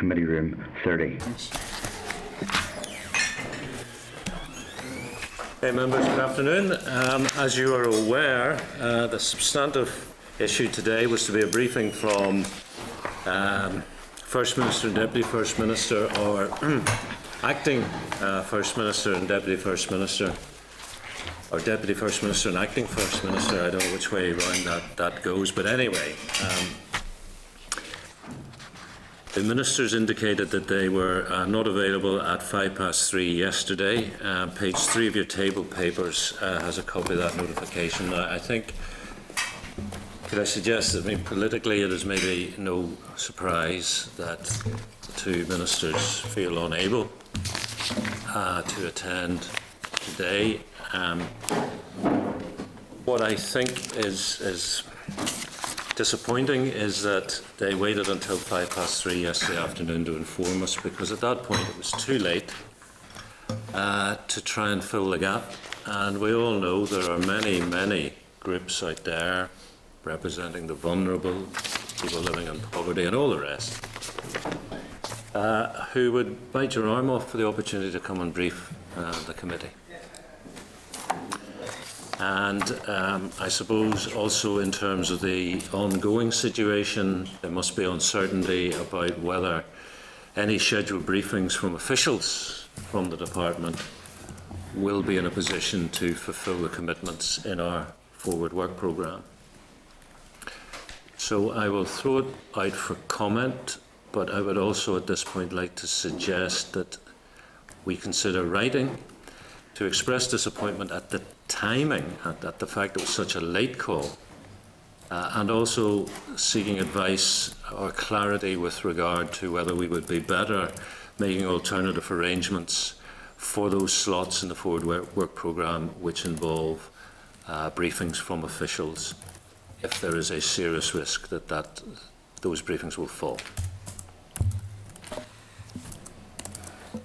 Committee Room 30. Hey members, good afternoon. As you are aware, the substantive issue today was to be a briefing from First Minister and Deputy First Minister, or Acting First Minister and Deputy First Minister, or Deputy First Minister and Acting First Minister. I don't know which way around that goes, but anyway, the ministers indicated that they were not available at 3:05 yesterday. Page 3 of your table papers has a copy of that notification. I think, could I suggest that, politically it is maybe no surprise that the two ministers feel unable to attend today. What I think is disappointing is that they waited until 3:05 yesterday afternoon to inform us, because at that point it was too late to try and fill the gap. And we all know there are many groups out there representing the vulnerable, people living in poverty and all the rest, who would bite your arm off for the opportunity to come and brief the committee. And I suppose also in terms of the ongoing situation, there must be uncertainty about whether any scheduled briefings from officials from the department will be in a position to fulfil the commitments in our forward work programme. So I will throw it out for comment, but I would also at this point like to suggest that we consider writing to express disappointment at the timing, at the fact it was such a late call, and also seeking advice or clarity with regard to whether we would be better making alternative arrangements for those slots in the forward work programme which involve briefings from officials, if there is a serious risk that those briefings will fall.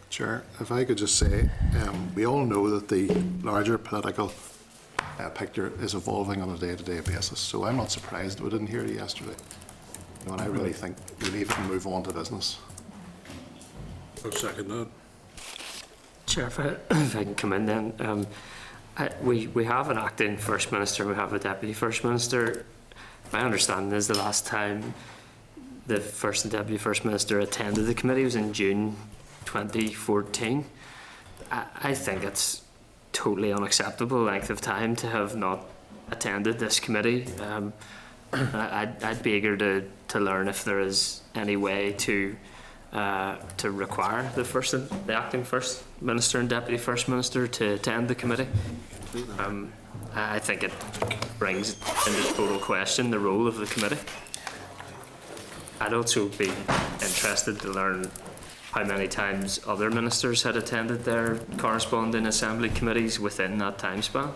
Chair, if I could just say, we all know that the larger political picture is evolving on a day-to-day basis, so I'm not surprised we didn't hear it yesterday. And I really think we leave it and move on to business. I'll second that. Chair, if I can come in then. We have an acting First Minister, we have a Deputy First Minister. My understanding is the last time the First and Deputy First Minister attended the committee was in June 2014. I think it's totally unacceptable length of time to have not attended this committee. I'd be eager to learn if there is any way to require the acting First Minister and Deputy First Minister to attend the committee. I think it brings into total question the role of the committee. I'd also be interested to learn how many times other ministers had attended their corresponding assembly committees within that time span.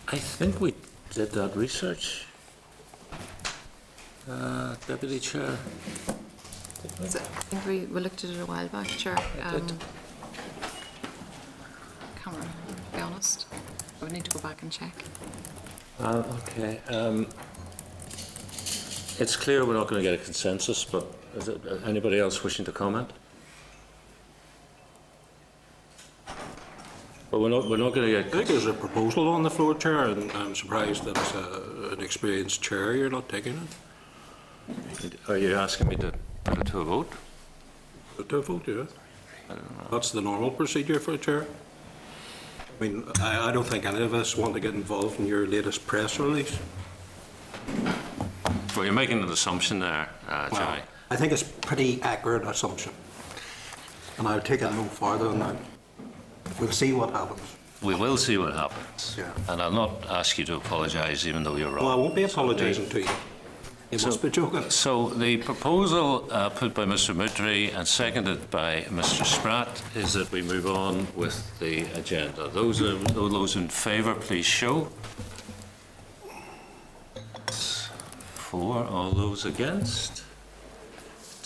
I think we did that research, Deputy Chair. I think we looked at it a while back, Chair. Can't remember, to be honest. I would need to go back and check. Okay. It's clear we're not going to get a consensus, but is it anybody else wishing to comment? Well, we're not going to get. I think there's a proposal on the floor, Chair, and I'm surprised that as an experienced chair you're not taking it. Are you asking me to put it to a vote? Put it to a vote, yeah. I don't know. That's the normal procedure for a chair. I mean, I don't think any of us want to get involved in your latest press release. Well, you're making an assumption there, Jimmy. Well, I think it's a pretty accurate assumption, and I'll take it no farther than that. We'll see what happens. We will see what happens. Yeah. And I'll not ask you to apologise, even though you're wrong. Well, I won't be apologising to you. You must be joking. So the proposal put by Mr. Mutri and seconded by Mr. Spratt is that we move on with the agenda. Those in favour, please show. 4. All those against?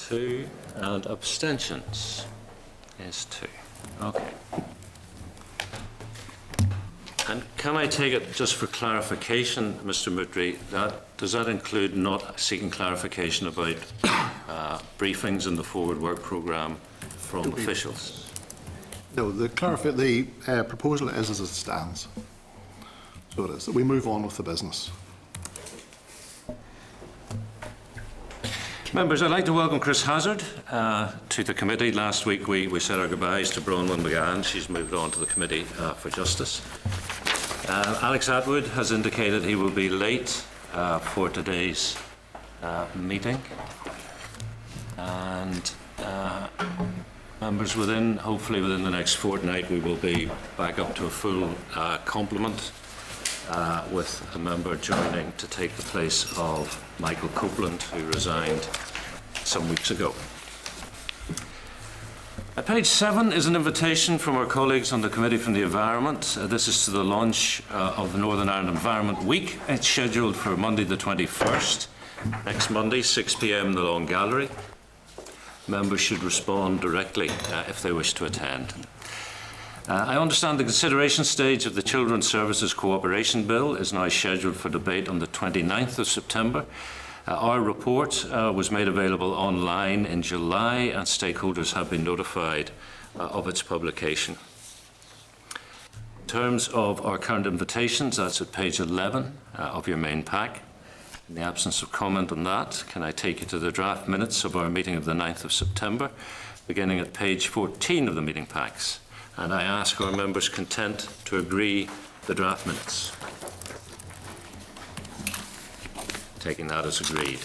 2. And abstentions is 2. Okay. And can I take it, just for clarification, Mr. Mutri, does that include not seeking clarification about briefings in the forward work programme from officials? No, the proposal is as it stands. So it is. We move on with the business. Members, I'd like to welcome Chris Hazard to the committee. Last week we said our goodbyes to Bronwyn McGann. She's moved on to the Committee for Justice. Alex Atwood has indicated he will be late for today's meeting. And members, hopefully within the next fortnight, we will be back up to a full complement with a member joining to take the place of Michael Copeland, who resigned some weeks ago. Page 7 is an invitation from our colleagues on the Committee for the Environment. This is to the launch of the Northern Ireland Environment Week. It's scheduled for Monday the 21st, next Monday, 6 p.m. in the Long Gallery. Members should respond directly if they wish to attend. I understand the consideration stage of the Children's Services Cooperation Bill is now scheduled for debate on the 29th of September. Our report was made available online in July, and stakeholders have been notified of its publication. In terms of our current invitations, that's at page 11 of your main pack. In the absence of comment on that, can I take you to the draft minutes of our meeting of the 9th of September, beginning at page 14 of the meeting packs? And I ask our members content to agree the draft minutes. Taking that as agreed.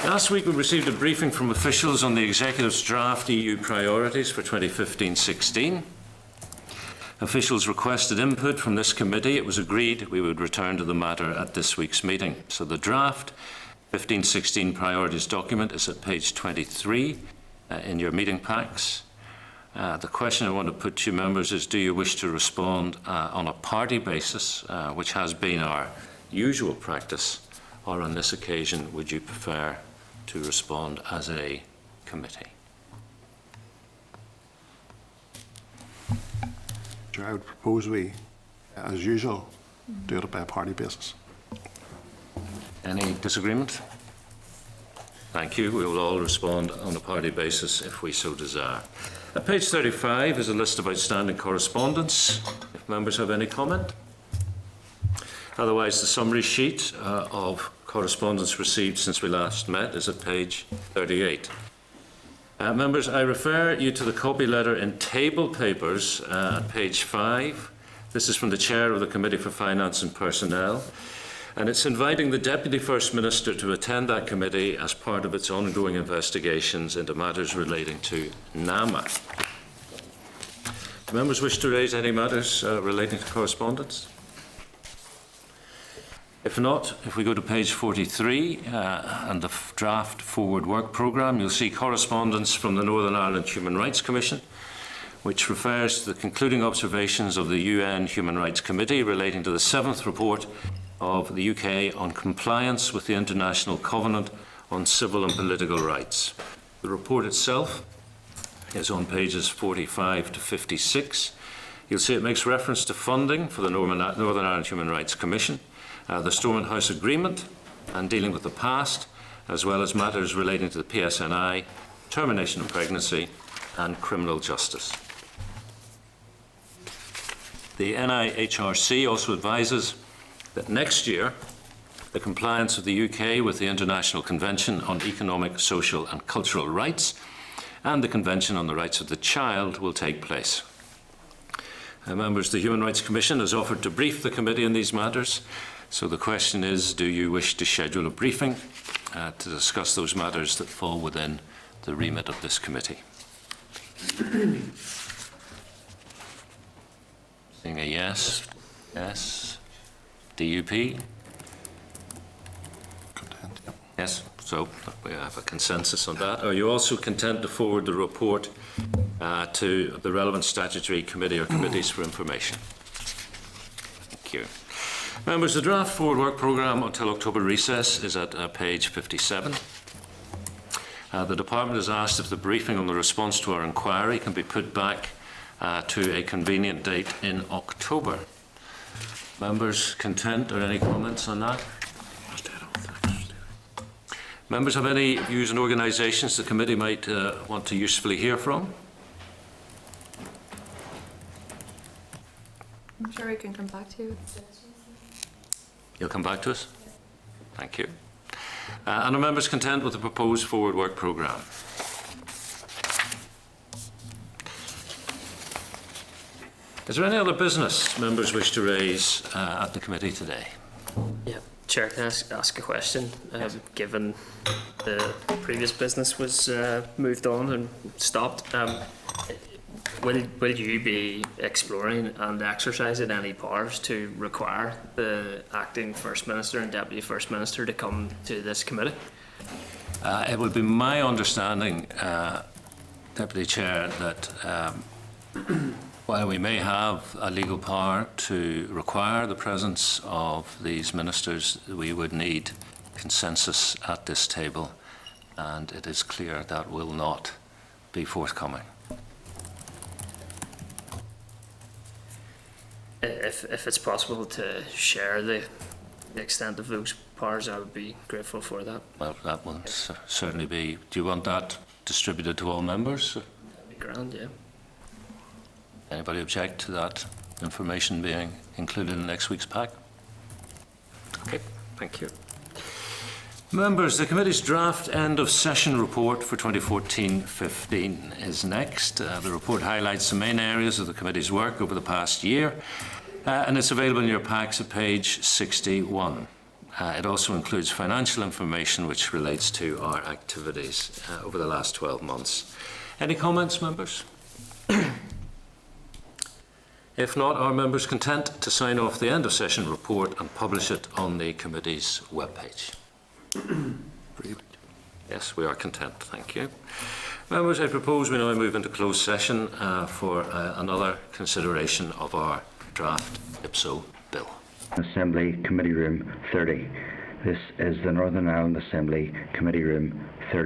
Last week we received a briefing from officials on the Executive's draft EU priorities for 2015-16. Officials requested input from this committee. It was agreed we would return to the matter at this week's meeting. So the draft 15-16 priorities document is at page 23 in your meeting packs. The question I want to put to you, members, is do you wish to respond on a party basis, which has been our usual practice, or on this occasion would you prefer to respond as a committee? I would propose we, as usual, do it by a party basis. Any disagreement? Thank you. We will all respond on a party basis if we so desire. At page 35 is a list of outstanding correspondence. If members have any comment? Otherwise, the summary sheet of correspondence received since we last met is at page 38. Members, I refer you to the copy letter in table papers at page 5. This is from the Chair of the Committee for Finance and Personnel, and it's inviting the Deputy First Minister to attend that committee as part of its ongoing investigations into matters relating to NAMA. Do members wish to raise any matters relating to correspondence? If not, if we go to page 43 and the draft forward work programme, you'll see correspondence from the Northern Ireland Human Rights Commission, which refers to the concluding observations of the UN Human Rights Committee relating to the 7th report of the UK on compliance with the International Covenant on Civil and Political Rights. The report itself is on pages 45 to 56. You'll see it makes reference to funding for the Northern Ireland Human Rights Commission, the Stormont House Agreement and dealing with the past, as well as matters relating to the PSNI, termination of pregnancy and criminal justice. The NIHRC also advises that next year the compliance of the UK with the International Convention on Economic, Social and Cultural Rights and the Convention on the Rights of the Child will take place. Members, the Human Rights Commission has offered to brief the committee on these matters. So the question is, do you wish to schedule a briefing to discuss those matters that fall within the remit of this committee? Seeing a yes. Yes. DUP? Content, yep. Yes. So we have a consensus on that. Are you also content to forward the report to the relevant statutory committee or committees for information? Thank you. Members, the draft forward work programme until October recess is at page 57. The Department has asked if the briefing on the response to our inquiry can be put back to a convenient date in October. Members, content or any comments on that? Members have any views and organisations the committee might want to usefully hear from? I'm sure we can come back to you. You'll come back to us? Thank you. And are members content with the proposed forward work programme? Is there any other business members wish to raise at the committee today? Yeah, Chair, can I ask a question? Given the previous business was moved on and stopped, will you be exploring and exercising any powers to require the acting First Minister and Deputy First Minister to come to this committee? It would be my understanding, Deputy Chair, that while we may have a legal power to require the presence of these ministers, we would need consensus at this table, and it is clear that will not be forthcoming. If it's possible to share the extent of those powers, I would be grateful for that. Well, that will certainly be. Do you want that distributed to all members? That'd be grand, yeah. Anybody object to that information being included in next week's pack? Okay, thank you. Members, the committee's draft end of session report for 2014-15 is next. The report highlights the main areas of the committee's work over the past year, and it's available in your packs at page 61. It also includes financial information which relates to our activities over the last 12 months. Any comments, members? If not, are members content to sign off the end of session report and publish it on the committee's webpage? Yes, we are content, thank you. Members, I propose we now move into closed session for another consideration of our draft IPSO bill. Assembly Committee Room 30. This is the Northern Ireland Assembly Committee Room 30.